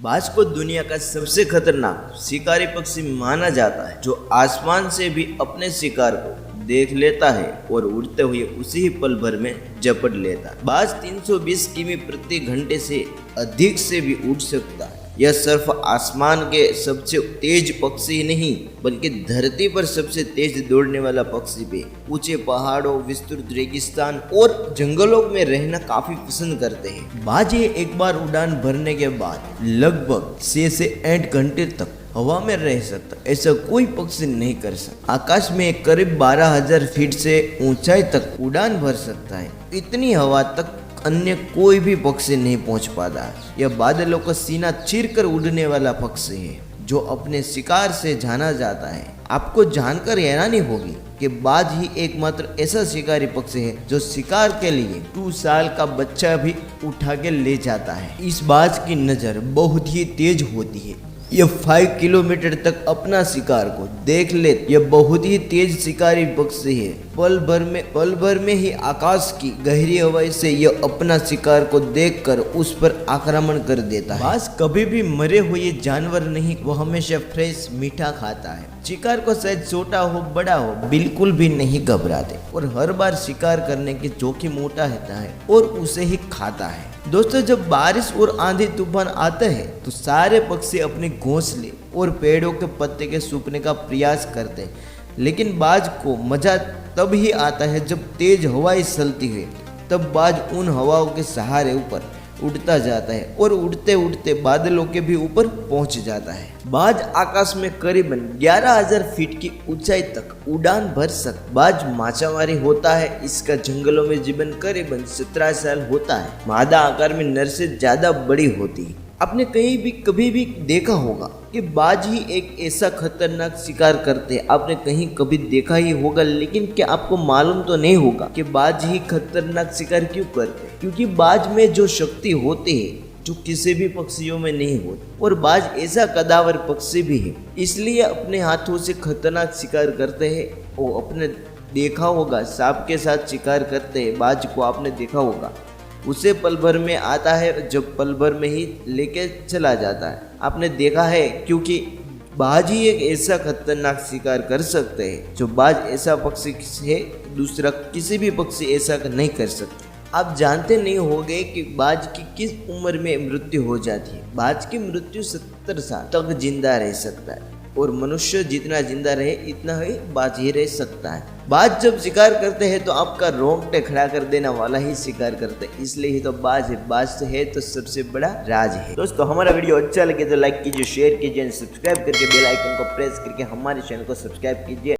बाज को दुनिया का सबसे खतरनाक शिकारी पक्षी माना जाता है, जो आसमान से भी अपने शिकार को देख लेता है और उड़ते हुए उसी ही पल भर में झपट लेता है। बाज 320 किमी प्रति घंटे से अधिक से भी उड़ सकता है। यह सिर्फ आसमान के सबसे तेज पक्षी ही नहीं, बल्कि धरती पर सबसे तेज दौड़ने वाला पक्षी भी। ऊंचे पहाड़ों, विस्तृत रेगिस्तान और जंगलों में रहना काफी पसंद करते हैं। बाज ये एक बार उड़ान भरने के बाद लगभग 6 से 8 घंटे तक हवा में रह सकता, ऐसा कोई पक्षी नहीं कर सकता। आकाश में करीब 12,000 फीट से ऊंचाई तक उड़ान भर सकता है। इतनी हवा तक अन्य कोई भी पक्षी नहीं पहुंच पाता। यह बादलों का सीना चीरकर उड़ने वाला पक्षी है, जो अपने शिकार से जाना जाता है। आपको जानकर हैरानी होगी कि बाज ही एकमात्र ऐसा शिकारी पक्षी है जो शिकार के लिए 2 साल का बच्चा भी उठा के ले जाता है। इस बाज की नज़र बहुत ही तेज होती है। यह 5 किलोमीटर तक अपना शिकार को देख ले। यह बहुत ही तेज शिकारी पक्षी है। पल भर में ही आकाश की गहरी हवाई से यह अपना शिकार को देखकर उस पर आक्रमण कर देता है। बाज कभी भी मरे हुए जानवर नहीं, वह हमेशा फ्रेश मीठा खाता है। शिकार को शायद छोटा हो बड़ा हो, बिल्कुल भी नहीं घबराते और हर बार शिकार करने की जोखिम उठाता है और उसे ही खाता है। दोस्तों, जब बारिश और आंधी तूफान आता है तो सारे पक्षी अपने घोंसले और पेड़ों के पत्ते के सूखने का प्रयास करते हैं, लेकिन बाज को मजा तब ही आता है जब तेज हवाएं चलती है। तब बाज उन हवाओं के सहारे ऊपर उड़ता जाता है और उड़ते उड़ते बादलों के भी ऊपर पहुंच जाता है। बाज आकाश में करीबन 11,000 फीट की ऊंचाई तक उड़ान भर सकता। बाज मांसाहारी होता है। इसका जंगलों में जीवन करीबन 17 साल होता है। मादा आकार में नर से ज्यादा बड़ी होती है। आपने कभी भी देखा होगा कि बाज ही एक ऐसा खतरनाक शिकार करते हैं। आपने कहीं कभी देखा ही होगा, लेकिन क्या आपको मालूम तो नहीं होगा कि बाज ही खतरनाक शिकार क्यों करते हैं? क्योंकि बाज में जो शक्ति होती है जो किसी भी पक्षियों में नहीं होती, और बाज ऐसा कदावर पक्षी भी है, इसलिए अपने हाथों से खतरनाक शिकार करते हैं। वो अपने देखा होगा सांप के साथ शिकार करते हैं। बाज को आपने देखा होगा, उसे पल भर में आता है, जब पल भर में ही लेके चला जाता है। आपने देखा है, क्योंकि बाज ही एक ऐसा खतरनाक शिकार कर सकते हैं जो बाज ऐसा पक्षी है दूसरा किसी भी पक्षी ऐसा नहीं कर सकते। आप जानते नहीं होंगे कि बाज की किस उम्र में मृत्यु हो जाती है। बाज की मृत्यु 70 साल तक जिंदा रह सकता है, और मनुष्य जितना जिंदा रहे इतना ही बाज ही रह सकता है। बाज जब शिकार करते हैं तो आपका रोंगटे खड़ा कर देने वाला ही शिकार करते हैं, इसलिए ही तो बाज है। बाज है तो सबसे बड़ा राज है। दोस्तों, हमारा वीडियो अच्छा लगे तो लाइक कीजिए, शेयर कीजिए, सब्सक्राइब करके बेल आइकन को प्रेस करके हमारे चैनल को सब्सक्राइब कीजिए।